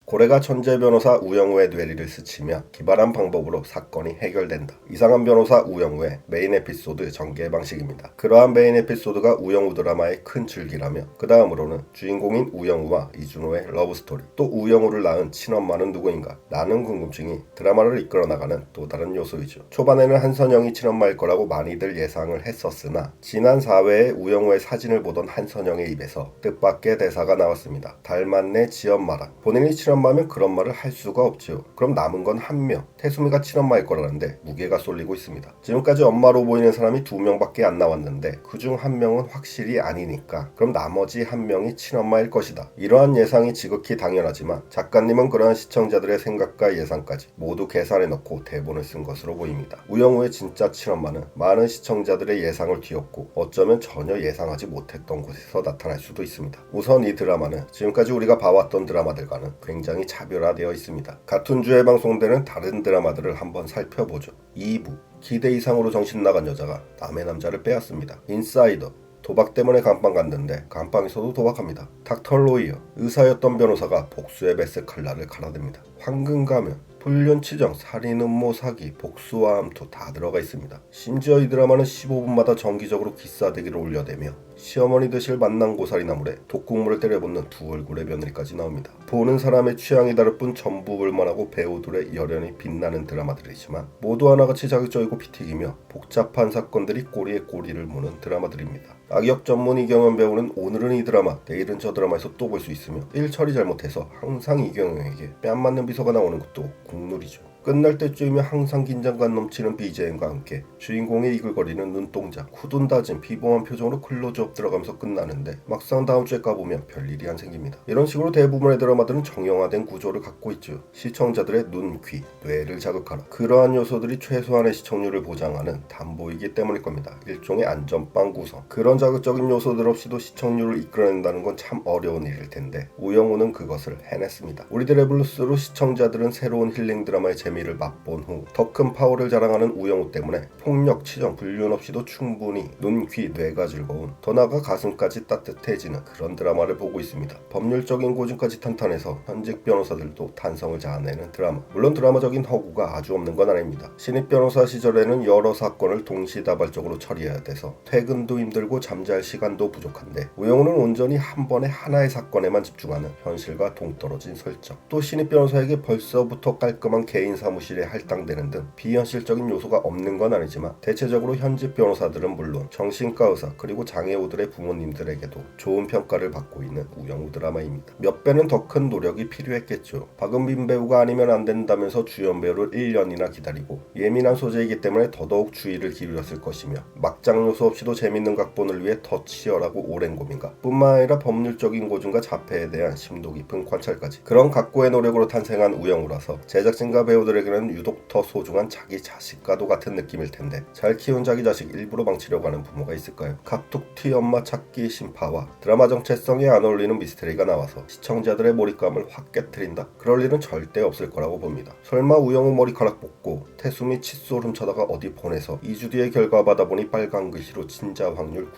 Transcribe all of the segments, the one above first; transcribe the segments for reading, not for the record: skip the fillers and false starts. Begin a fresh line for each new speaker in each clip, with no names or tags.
고래가 천재 변호사 우영우의 뇌리를 스치며 기발한 방법으로 사건이 해결된다. 이상한 변호사 우영우의 메인 에피소드 전개 방식입니다. 그러한 메인 에피소드가 우영우 드라마의 큰 줄기라며 그 다음으로는 주인공인 우영우와 이준호의 러브스토리, 또 우영우를 낳은 친엄마는 누구인가 라는 궁금증이 드라마를 이끌어 나가는 또 다른 요소이죠. 초반에는 한선영이 친엄마일 거라고 많이들 예상을 했었으나 지난 4회에 우영우의 사진을 보던 한선영의 입에서 뜻밖의 대사가 나왔습니다. 닮았네 지엄마랑. 본인이 친엄마면 그런 말을 할 수가 없죠. 그럼 남은 건 한 명, 태수미가 친엄마일 거라는데 무게가 쏠리고 있습니다. 지금까지 엄마로 보이는 사람이 2명밖에 안 나왔는데 그중 한 명은 확실히 아니니까 그럼 나머지 한 명이 친엄마일 것이다. 이러한 예상이 지극히 당연하지만 작가님은 그러한 시청자들의 생각과 예상까지 모두 계산해 넣고 대본을 쓴 것으로 보입니다. 우영우의 진짜 친엄마는 많은 시청자들의 예상을 뒤엎고 어쩌면 전혀 예상하지 못했던 곳에서 나타날 수도 있습니다. 우선 이 드라마는 지금까지 우리가 봐왔던 드라마들과는 굉장히 차별화되어 있습니다. 같은 주에 방송되는 다른 드라마들을 한번 살펴보죠. 2부, 기대 이상으로 정신 나간 여자가 남의 남자를 빼앗습니다. 인사이더, 도박 때문에 감방 갔는데 감방에서도 도박합니다. 닥터 로이어, 의사였던 변호사가 복수의 베스 칼날을 갈아댑니다. 황금 가면, 불륜 치정, 살인 음모 사기, 복수와 암투 다 들어가 있습니다. 심지어 이 드라마는 15분마다 정기적으로 기싸대기를 올려대며 시어머니 드실 만난고사리 나물에 독국물을 때려붓는 두 얼굴의 며느리까지 나옵니다. 보는 사람의 취향이 다를 뿐 전부 볼만하고 배우들의 열연이 빛나는 드라마들이지만 모두 하나같이 자극적이고 피튀기며 복잡한 사건들이 꼬리에 꼬리를 무는 드라마들입니다. 악역 전문 이경영 배우는 오늘은 이 드라마, 내일은 저 드라마에서 또 볼 수 있으며 일 처리 잘못해서 항상 이경영에게 뺨 맞는 비서가 나오는 것도 국룰이죠. 끝날 때쯤이면 항상 긴장감 넘치는 BGM과 함께 주인공의 이글거리는 눈동자, 굳은 다짐, 비범한 표정으로 클로즈업 들어가면서 끝나는데 막상 다음 주에 까보면 별일이 안 생깁니다. 이런 식으로 대부분의 드라마들은 정형화된 구조를 갖고 있죠. 시청자들의 눈, 귀, 뇌를 자극하라. 그러한 요소들이 최소한의 시청률을 보장하는 담보이기 때문일 겁니다. 일종의 안전빵 구성. 그런 자극적인 요소들 없이도 시청률을 이끌어낸다는 건 참 어려운 일일 텐데 우영우는 그것을 해냈습니다. 우리들의 블루스로 시청자들은 새로운 힐링 드라마의 재미를 맛본 후 더 큰 파워를 자랑하는 우영우 때문에 폭력, 치정, 불륜 없이도 충분히 눈, 귀, 뇌가 즐거운, 더 나아가 가슴까지 따뜻해지는 그런 드라마를 보고 있습니다. 법률적인 고증까지 탄탄해서 현직 변호사들도 탄성을 자아내는 드라마. 물론 드라마적인 허구가 아주 없는 건 아닙니다. 신입 변호사 시절에는 여러 사건을 동시다발적으로 처리해야 돼서 퇴근도 힘들고 잠잘 시간도 부족한데 우영우는 온전히 한 번에 하나의 사건에만 집중하는 현실과 동떨어진 설정. 또 신입 변호사에게 벌써부터 깔끔한 개인 사무실에 할당되는 등 비현실적인 요소가 없는 건 아니지만 대체적으로 현직 변호사들은 물론 정신과 의사 그리고 장애우들의 부모님들에게도 좋은 평가를 받고 있는 우영우 드라마입니다. 몇 배는 더 큰 노력이 필요했겠죠. 박은빈 배우가 아니면 안 된다면서 주연 배우를 1년이나 기다리고 예민한 소재이기 때문에 더더욱 주의를 기울였을 것이며 막장 요소 없이도 재밌는 각본을 위해 더 치열하고 오랜 고민과 뿐만 아니라 법률적인 고증과 자폐에 대한 심도 깊은 관찰까지 그런 각고의 노력으로 탄생한 우영우라서 제작진과 배우들에게는 유독 더 소중한 자기 자식과도 같은 느낌일 텐데 잘 키운 자기 자식 일부러 망치려고 하는 부모가 있을까요? 갑툭튀 엄마 찾기 심파와 드라마 정체성에 안 어울리는 미스테리가 나와서 시청자들의 몰입감을 확 깨트린다? 그럴 일은 절대 없을 거라고 봅니다. 설마 우영우 머리카락 뽑고 태수미 칫솔 훔쳐다가 어디 보내서 2주 뒤에 결과 받아보니 빨간 글씨로 진짜 확률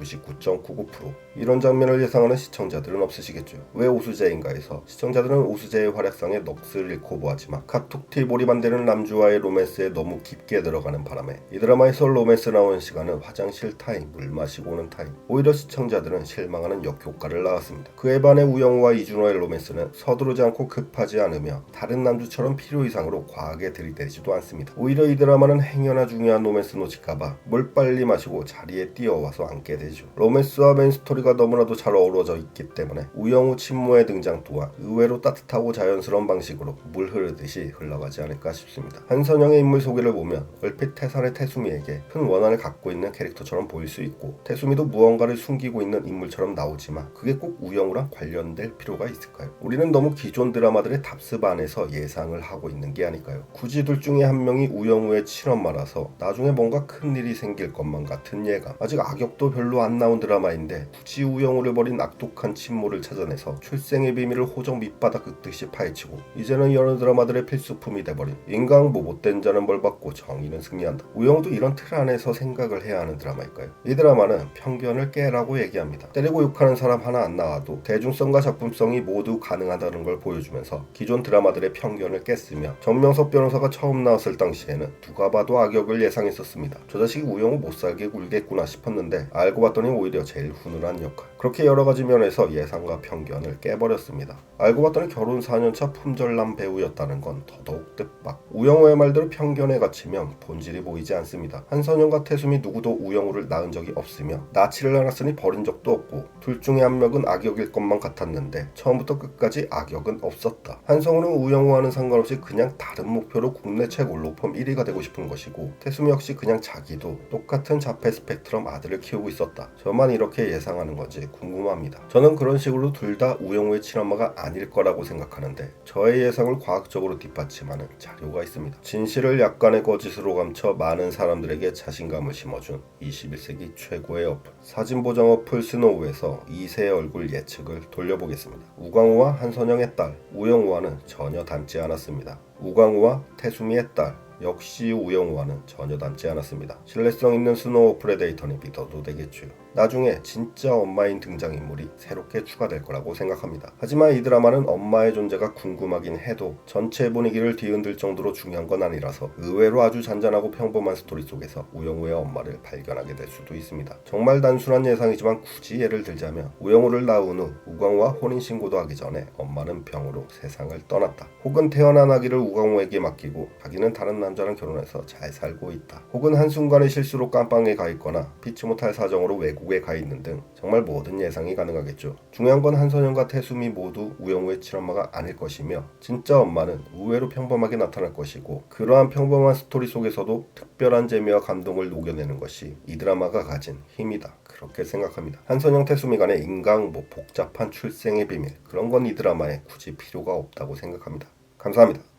99.99% 이런 장면을 예상하는 시청자들은 없으시겠죠. 왜 오수재인가 해서 시청자들은 오수재의 활약상에 넋을 잃고 보았지만 갑툭튀 몰입 안 되는 남주와의 로맨스에 너무 깊게 들어가는 바람에 이 드라마에서 로맨스 나오는 시간은 화장실 타임, 물 마시고 오는 타임. 오히려 시청자들은 실망하는 역효과를 낳았습니다. 그에 반해 우영우와 이준호의 로맨스는 서두르지 않고 급하지 않으며 다른 남주처럼 필요 이상으로 과하게 들이대지도 않습니다. 오히려 이 드라마는 행여나 중요한 로맨스 놓칠까봐 물 빨리 마시고 자리에 뛰어와서 앉게 되죠. 로맨스와 메인 스토리가 너무나도 잘 어우러져 있기 때문에 우영우 친모의 등장 또한 의외로 따뜻하고 자연스러운 방식으로 물 흐르듯이 흘러가지 않을까 싶습니다. 한선영의 인물 소개를 보면 얼핏 태산의 태수미에게 큰 원한을 갖고 있는 캐릭터처럼 보일 수 있고 태수미도 무언가를 숨기고 있는 인물처럼 나오지만 그게 꼭 우영우랑 관련될 필요가 있을까요? 우리는 너무 기존 드라마들의 답습안에서 예상을 하고 있는 게 아닐까요? 굳이 둘 중에 한 명이 우영우의 친엄마라서 나중에 뭔가 큰일이 생길 것만 같은 예감. 아직 악역도 별로 안 나온 드라마인데 굳이 우영우를 버린 악독한 친모를 찾아내서 출생의 비밀을 호적 밑바닥 긋듯이 파헤치고 이제는 여러 드라마들의 필수품이 돼버린 인강보 못된 자는 벌 받고 정의는 승리한다. 우영우도 이런 틀 안에서 생각을 해야 하는 드라마일까요? 이 드라마는 편견을 깨라고 얘기합니다. 때리고 욕하는 사람 하나 안 나와도 대중성과 작품성이 모두 가능하다는 걸 보여주면서 기존 드라마들의 편견을 깼으며 정명섭 변호사가 처음 나왔을 당시에는 누가 봐도 악역을 예상했었습니다. 저 자식이 우영우 못살게 굴겠구나 싶었는데 알고 봤더니 오히려 제일 훈훈한 역할. 그렇게 여러 가지 면에서 예상과 편견을 깨버렸습니다. 알고 봤더니 결혼 4년차 품절남 배우였다는 건 더더욱 뜻밖. 우영우의 말대로 편견에 갇히면 본질이 보이지 않습니다. 한선영과 태수미 누구도 우영우를 낳은 적이 없으며 낳지를 않았으니 버린 적도 없고 둘 중에 한 명은 악역일 것만 같았는데 처음부터 끝까지 악역은 없었다. 한성우는 우영우와는 상관없이 그냥 다른 목표로 국내 최고 로펌 1위가 되고 싶은 것이고 태수미 역시 그냥 자기도 똑같은 자폐 스펙트럼 아들을 키우고 있었다. 저만 이렇게 예상하는 건지 궁금합니다. 저는 그런 식으로 둘 다 우영우의 친엄마가 아닐 거라고 생각하는데 저의 예상을 과학적으로 뒷받침하는 자료가 있습니다. 진실을 약간의 거짓으로 감춰 많은 사람들에게 자신감을 심어준 21세기 최고의 어플 사진 보정 어플 스노우에서 2세 얼굴 예측을 돌려보겠습니다. 우광우와 한선영의 딸 우영우와는 전혀 닮지 않았습니다. 우광우와 태수미의 딸 역시 우영우와는 전혀 닮지 않았습니다. 신뢰성 있는 스노우 어플의 데이터니 믿어도 되겠죠. 나중에 진짜 엄마인 등장인물이 새롭게 추가될 거라고 생각합니다. 하지만 이 드라마는 엄마의 존재가 궁금하긴 해도 전체 분위기를 뒤흔들 정도로 중요한 건 아니라서 의외로 아주 잔잔하고 평범한 스토리 속에서 우영우의 엄마를 발견하게 될 수도 있습니다. 정말 단순한 예상이지만 굳이 예를 들자면 우영우를 낳은 후 우광우와 혼인신고도 하기 전에 엄마는 병으로 세상을 떠났다. 혹은 태어난 아기를 우광우에게 맡기고 자기는 다른 남자랑 결혼해서 잘 살고 있다. 혹은 한순간의 실수로 깜빵에 가 있거나 피치 못할 사정으로 외국에 가 있는 등 정말 모든 예상이 가능하겠죠. 중요한 건 한선영과 태수미 모두 우영우의 친엄마가 아닐 것이며 진짜 엄마는 의외로 평범하게 나타날 것이고 그러한 평범한 스토리 속에서도 특별한 재미와 감동을 녹여내는 것이 이 드라마가 가진 힘이다. 그렇게 생각합니다. 한선영 태수미 간의 인강보 복잡한 출생의 비밀 그런 건 이 드라마에 굳이 필요가 없다고 생각합니다. 감사합니다.